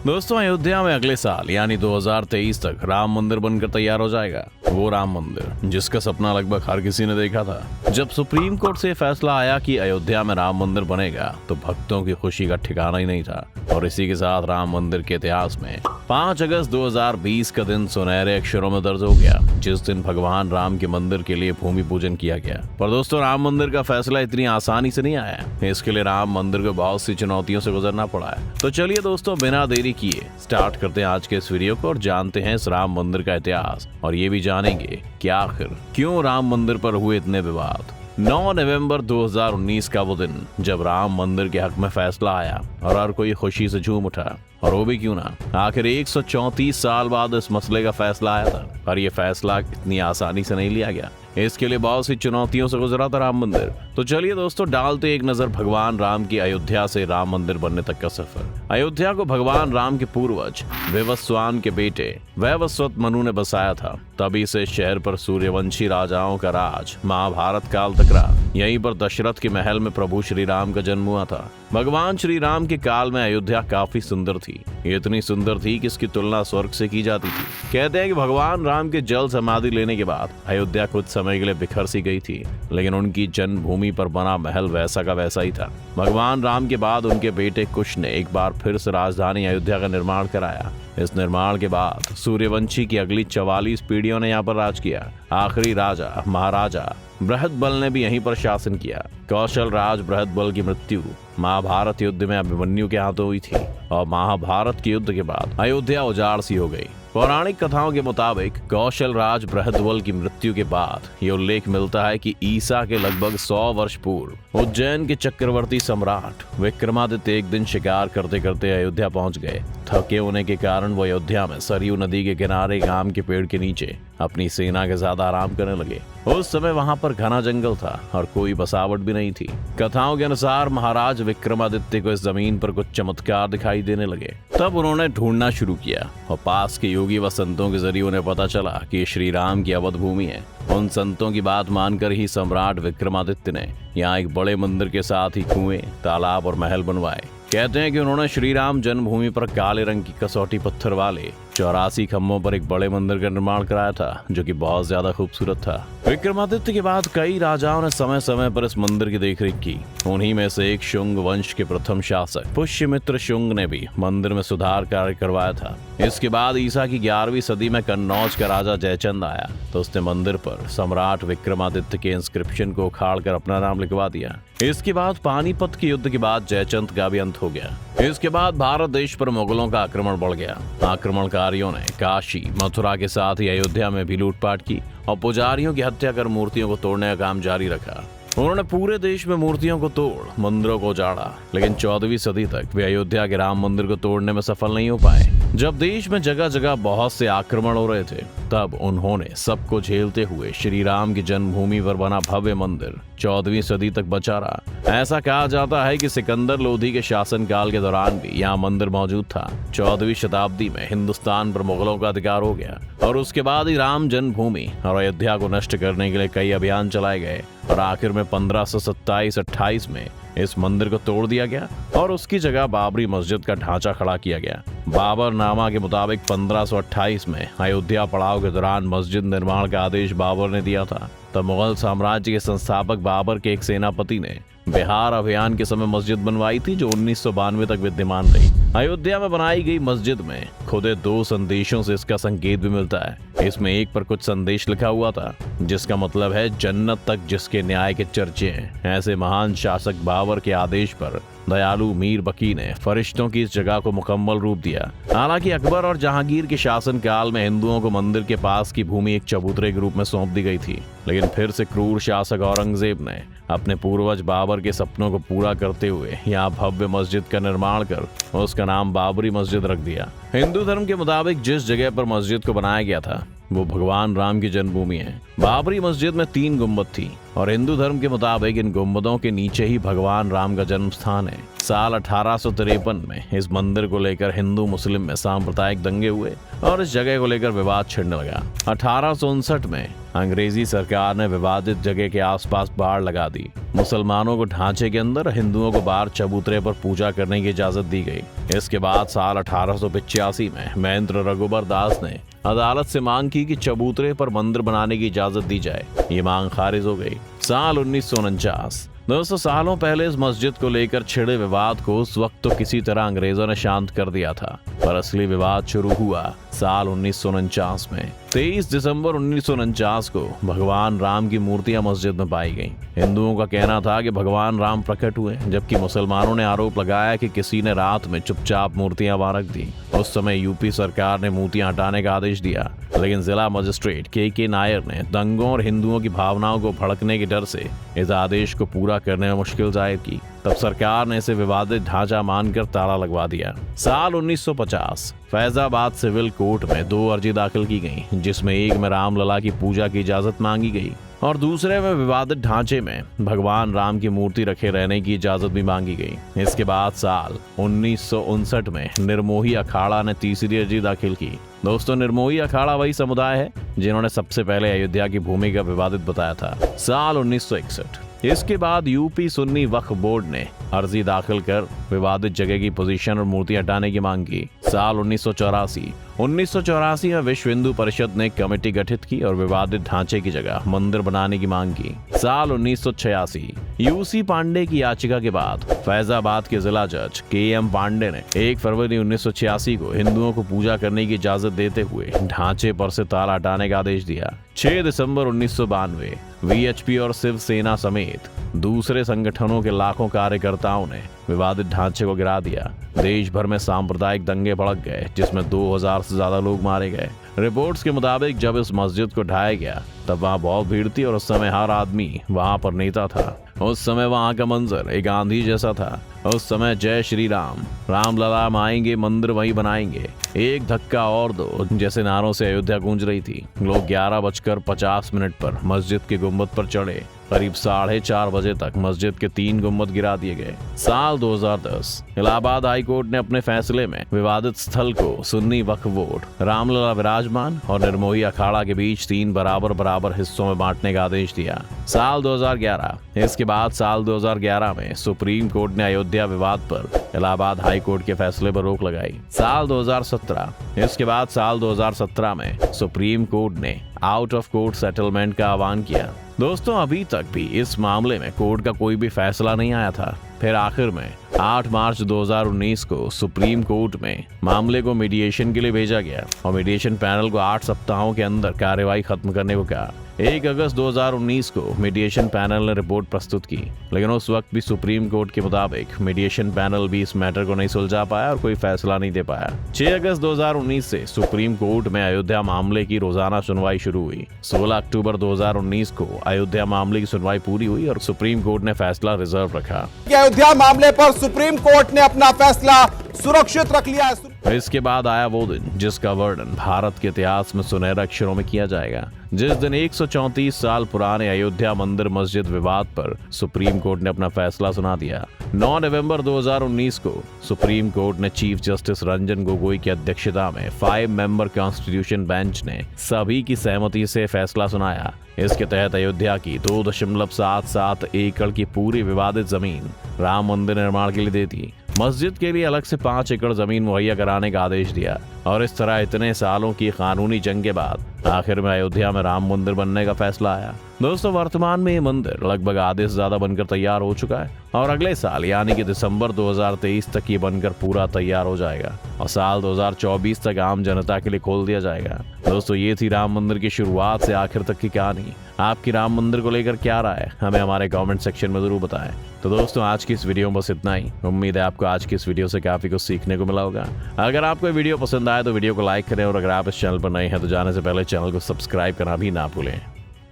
दोस्तों, अयोध्या में अगले साल यानी 2023 तक राम मंदिर बनकर तैयार हो जाएगा। वो राम मंदिर जिसका सपना लगभग हर किसी ने देखा था। जब सुप्रीम कोर्ट से फैसला आया कि अयोध्या में राम मंदिर बनेगा तो भक्तों की खुशी का ठिकाना ही नहीं था। और इसी के साथ राम मंदिर के इतिहास में 5 अगस्त 2020 का दिन सुनहरे अक्षरों में दर्ज हो गया, जिस दिन भगवान राम के मंदिर के लिए भूमि पूजन किया गया। पर दोस्तों, राम मंदिर का फैसला इतनी आसानी से नहीं आया। इसके लिए राम मंदिर को बहुत सी चुनौतियों से गुजरना पड़ा है। तो चलिए दोस्तों, बिना देरी किए स्टार्ट करते हैं आज के इस वीडियो को और जानते हैं इस राम मंदिर का इतिहास, और ये भी जानेंगे कि आखिर क्यों राम मंदिर पर हुए इतने विवाद। 9 नवंबर 2019 का वो दिन जब राम मंदिर के हक में फैसला आया और हर कोई खुशी से झूम उठा। और वो भी क्यों ना, आखिर 134 साल बाद इस मसले का फैसला आया था। पर यह फैसला इतनी आसानी से नहीं लिया गया। इसके लिए बहुत सी चुनौतियों से गुजरा था राम मंदिर। तो चलिए दोस्तों, डालते एक नजर भगवान राम की अयोध्या से राम मंदिर बनने तक का सफर। अयोध्या को भगवान राम के पूर्वज विवस्वान के बेटे वैवस्वत मनु ने बसाया था। तभी से शहर पर सूर्यवंशी राजाओं का राज महाभारत काल तक रहा। यहीं पर दशरथ के महल में प्रभु श्री राम का जन्म हुआ था। भगवान श्री राम के काल में अयोध्या काफी सुंदर थी। ये इतनी सुंदर थी कि इसकी तुलना स्वर्ग से की जाती थी। कहते हैं कि भगवान राम के जल समाधि लेने के बाद अयोध्या कुछ समय के लिए बिखर सी गई थी, लेकिन उनकी जन्मभूमि पर बना महल वैसा का वैसा ही था। भगवान राम के बाद उनके बेटे कुश ने एक बार फिर से राजधानी अयोध्या का निर्माण कराया। इस निर्माण के बाद सूर्यवंशी की अगली 44 पीढ़ियों ने यहाँ पर राज किया। आखिरी राजा महाराजा बृहदबल ने भी यहीं पर शासन किया। कौशल राज बृहदबल की मृत्यु महाभारत युद्ध में अभिमन्यु के हाथों हुई थी और महाभारत के युद्ध के बाद अयोध्या उजाड़ सी हो गई। पौराणिक कथाओं के मुताबिक कौशल राज बृहदबल की मृत्यु के बाद ये उल्लेख मिलता है कि ईसा के लगभग 100 वर्ष पूर्व उज्जैन के चक्रवर्ती सम्राट विक्रमादित्य एक दिन शिकार करते करते अयोध्या पहुंच गए। थके होने के कारण वो अयोध्या में सरयू नदी के किनारे आम के पेड़ के नीचे अपनी सेना के साथ आराम करने लगे। उस समय वहां पर घना जंगल था और कोई बसावट भी नहीं थी। कथाओं के अनुसार महाराज विक्रमादित्य को इस जमीन पर कुछ चमत्कार दिखाई देने लगे। तब उन्होंने ढूंढना शुरू किया और पास के योगी व संतों के जरिए उन्हें पता चला कि श्री राम की अवध भूमि है। उन संतों की बात मानकर ही सम्राट विक्रमादित्य ने यहाँ एक बड़े मंदिर के साथ ही कुएं, तालाब और महल बनवाए। कहते हैं कि उन्होंने श्री राम जन्मभूमि पर काले रंग की कसौटी पत्थर वाले 84 खम्भों पर एक बड़े मंदिर का निर्माण कराया था, जो कि बहुत ज्यादा खूबसूरत था। विक्रमादित्य के बाद कई राजाओं ने समय समय पर इस मंदिर की देखरेख की। उन्हीं में से एक शुंग वंश के प्रथम शासक पुष्यमित्र शुंग ने भी मंदिर में सुधार कार्य करवाया था। इसके बाद ईसा की 11वीं सदी में कन्नौज का राजा जयचंद आया तो उसने मंदिर पर सम्राट विक्रमादित्य के इंस्क्रिप्शन को उखाड़ कर अपना नाम लिखवा दिया। इसके बाद पानीपत के युद्ध के बाद जयचंद का भी अंत हो गया। इसके बाद भारत देश पर मुगलों का आक्रमण बढ़ गया। आक्रमणकारियों ने काशी, मथुरा के साथ ही अयोध्या में भी लूटपाट की और पुजारियों की हत्या कर मूर्तियों को तोड़ने का काम जारी रखा। उन्होंने पूरे देश में मूर्तियों को तोड़ मंदिरों को उजाड़ा, लेकिन 14वीं सदी तक वे अयोध्या के राम मंदिर को तोड़ने में सफल नहीं हो पाए। जब देश में जगह जगह बहुत से आक्रमण हो रहे थे, तब उन्होंने सबको झेलते हुए श्री राम की जन्मभूमि पर बना भव्य मंदिर 14वीं सदी तक बचा रहा। ऐसा कहा जाता है कि सिकंदर लोधी के शासनकाल के दौरान भी यहाँ मंदिर मौजूद था। 14वीं शताब्दी में हिंदुस्तान पर मुगलों का अधिकार हो गया और उसके बाद ही राम जन्मभूमि और अयोध्या को नष्ट करने के लिए कई अभियान चलाए गए और आखिर में 1527-28 में इस मंदिर को तोड़ दिया गया और उसकी जगह बाबरी मस्जिद का ढांचा खड़ा किया गया। बाबरनामा के मुताबिक 1528 में अयोध्या पड़ाव के दौरान मस्जिद निर्माण का आदेश बाबर ने दिया था। तब मुगल साम्राज्य के संस्थापक बाबर के एक सेनापति ने बिहार अभियान के समय मस्जिद बनवाई थी, जो 1992 तक विद्यमान रही। अयोध्या में बनाई गई मस्जिद में खुदे 2 संदेशों से इसका संकेत भी मिलता है। इसमें एक पर कुछ संदेश लिखा हुआ था, जिसका मतलब है जन्नत तक जिसके न्याय के चर्चे हैं। ऐसे महान शासक बाबर के आदेश पर दयालु मीर बकी ने फरिश्तों की इस जगह को मुकम्मल रूप दिया। हालांकि अकबर और जहांगीर के शासनकाल में हिंदुओं को मंदिर के पास की भूमि एक चबूतरे के रूप में सौंप दी गई थी, लेकिन फिर से क्रूर शासक औरंगजेब ने अपने पूर्वज बाबर के सपनों को पूरा करते हुए यहाँ भव्य मस्जिद का निर्माण कर उसका नाम बाबरी मस्जिद रख दिया। हिंदू धर्म के मुताबिक जिस जगह पर मस्जिद को बनाया गया था वो भगवान राम की जन्मभूमि है। बाबरी मस्जिद में 3 गुंबद थी और हिंदू धर्म के मुताबिक इन गुंबदों के नीचे ही भगवान राम का जन्म स्थान है। साल 1853 में इस मंदिर को लेकर हिंदू मुस्लिम में सांप्रदायिक दंगे हुए और इस जगह को लेकर विवाद छिड़ने लगा। 1859 में अंग्रेजी सरकार ने विवादित जगह के आसपास बाड़ लगा दी। मुसलमानों को ढांचे के अंदर, हिंदुओं को बाहर चबूतरे पर पूजा करने की इजाजत दी गई। इसके बाद साल 1885 में महेंद्र रघुबर दास ने अदालत से मांग की कि चबूतरे पर मंदिर बनाने की इजाजत दी जाए। ये मांग खारिज हो गई। साल 1949। दोस्तों, सालों पहले इस मस्जिद को लेकर छिड़े विवाद को उस वक्त तो किसी तरह अंग्रेजों ने शांत कर दिया था, पर असली विवाद शुरू हुआ साल 1949 में। 23 दिसंबर 1949 को भगवान राम की मूर्तियां मस्जिद में पाई गईं। हिंदुओं का कहना था कि भगवान राम प्रकट हुए, जबकि मुसलमानों ने आरोप लगाया कि किसी ने रात में चुपचाप मूर्तियां वहां रख दी। उस समय यूपी सरकार ने मूर्तियां हटाने का आदेश दिया, लेकिन जिला मजिस्ट्रेट के नायर ने दंगों और हिंदुओं की भावनाओं को भड़कने के डर से इस आदेश को पूरा करने में मुश्किल जाहिर की। तब सरकार ने इसे विवादित ढांचा मानकर ताला लगवा दिया। साल 1950 फैजाबाद सिविल कोर्ट में 2 अर्जी दाखिल की गई, जिसमें एक में रामलला की पूजा की इजाजत मांगी गई और दूसरे में विवादित ढांचे में भगवान राम की मूर्ति रखे रहने की इजाजत भी मांगी गई। इसके बाद साल 1959 में निर्मोही अखाड़ा ने तीसरी अर्जी दाखिल की। दोस्तों, निर्मोही अखाड़ा वही समुदाय है जिन्होंने सबसे पहले अयोध्या की भूमि का विवादित बताया था। साल 1961। इसके बाद यूपी सुन्नी वक्फ बोर्ड ने अर्जी दाखिल कर विवादित जगह की पोजीशन और मूर्ति हटाने की मांग की। साल 1984 में विश्व हिंदू परिषद ने कमेटी गठित की और विवादित ढांचे की जगह मंदिर बनाने की मांग की। साल 1986 यूसी पांडे की याचिका के बाद फैजाबाद के जिला जज KM पांडे ने 1 फरवरी 1986 को हिंदुओं को पूजा करने की इजाजत देते हुए ढांचे पर से ताला हटाने का आदेश दिया। 6 दिसंबर 1992 VHP और शिवसेना समेत दूसरे संगठनों के लाखों कार्यकर्ताओं ने विवादित ढांचे को गिरा दिया। देश भर में सांप्रदायिक दंगे भड़क गए, जिसमें 2000 से ज्यादा लोग मारे गए। रिपोर्ट्स के मुताबिक जब इस मस्जिद को ढाया गया तब वहाँ बहुत भीड़ थी और उस समय हर आदमी वहाँ पर नेता था। उस समय वहाँ का मंजर एक आंधी जैसा था। उस समय जय श्री राम, रामलला आएंगे, मंदिर वहीं बनाएंगे, एक धक्का और दो जैसे नारों से अयोध्या गूंज रही थी। लोग 11:50 पर मस्जिद के गुम्बद पर चढ़े। करीब 4:30 बजे तक मस्जिद के 3 गुम्बद गिरा दिए गए। साल 2010 इलाहाबाद हाई कोर्ट ने अपने फैसले में विवादित स्थल को सुन्नी वक्फ बोर्ड, रामलला विराजमान और निर्मोही अखाड़ा के बीच 3 बराबर हिस्सों में बांटने का आदेश दिया। साल 2011। इसके बाद साल 2011 में सुप्रीम कोर्ट ने अयोध्या विवाद पर इलाहाबाद हाई कोर्ट के फैसले पर रोक लगाई। साल 2017। इसके बाद साल 2017 में सुप्रीम कोर्ट ने आउट ऑफ कोर्ट सेटलमेंट का आह्वान किया। दोस्तों, अभी तक भी इस मामले में कोर्ट का कोई भी फैसला नहीं आया था। फिर आखिर में 8 मार्च 2019 को सुप्रीम कोर्ट में मामले को मीडिएशन के लिए भेजा गया और मीडिएशन पैनल को 8 सप्ताहों के अंदर कार्यवाही खत्म करने को कहा। 1 अगस्त 2019 को मीडिएशन पैनल ने रिपोर्ट प्रस्तुत की, लेकिन उस वक्त भी सुप्रीम कोर्ट के मुताबिक मीडिएशन पैनल भी इस मैटर को नहीं सुलझा पाया और कोई फैसला नहीं दे पाया। 6 अगस्त 2019 से सुप्रीम कोर्ट में अयोध्या मामले की रोजाना सुनवाई शुरू हुई। 16 अक्टूबर 2019 को अयोध्या मामले की सुनवाई पूरी हुई और सुप्रीम कोर्ट ने फैसला रिजर्व रखा। अयोध्या मामले पर सुप्रीम कोर्ट ने अपना फैसला सुरक्षित रख लिया। इसके बाद आया वो दिन जिसका वर्णन भारत के इतिहास में सुनहरे अक्षरों में किया जाएगा, जिस दिन 134 साल पुराने अयोध्या मंदिर मस्जिद विवाद पर सुप्रीम कोर्ट ने अपना फैसला सुना दिया। 9 नवंबर 2019 को सुप्रीम कोर्ट ने चीफ जस्टिस रंजन गोगोई की अध्यक्षता में 5 मेंबर कॉन्स्टिट्यूशन बेंच ने सभी की सहमति से फैसला सुनाया। इसके तहत अयोध्या की 2.77 एकड़ की पूरी विवादित जमीन राम मंदिर निर्माण के लिए दे दी। मस्जिद के लिए अलग से 5 एकड़ जमीन मुहैया कराने का आदेश दिया और इस तरह इतने सालों की कानूनी जंग के बाद आखिर में अयोध्या में राम मंदिर बनने का फैसला आया। दोस्तों, वर्तमान में ये मंदिर लगभग आधे से ज्यादा बनकर तैयार हो चुका है और अगले साल यानी कि दिसंबर 2023 तक ये बनकर पूरा तैयार हो जाएगा और साल 2024 तक आम जनता के लिए खोल दिया जाएगा। दोस्तों, ये थी राम मंदिर की शुरुआत से आखिर तक की कहानी। आपकी राम मंदिर को लेकर क्या राय है, हमें हमारे कमेंट सेक्शन में जरूर बताएं। तो दोस्तों, आज की इस वीडियो में बस इतना ही। उम्मीद है आपको आज की इस वीडियो से काफी कुछ सीखने को मिला होगा। अगर आपको ये वीडियो पसंद आए तो वीडियो को लाइक करें और अगर आप इस चैनल पर नए हैं तो जाने से पहले चैनल को सब्सक्राइब करना भी ना भूलें।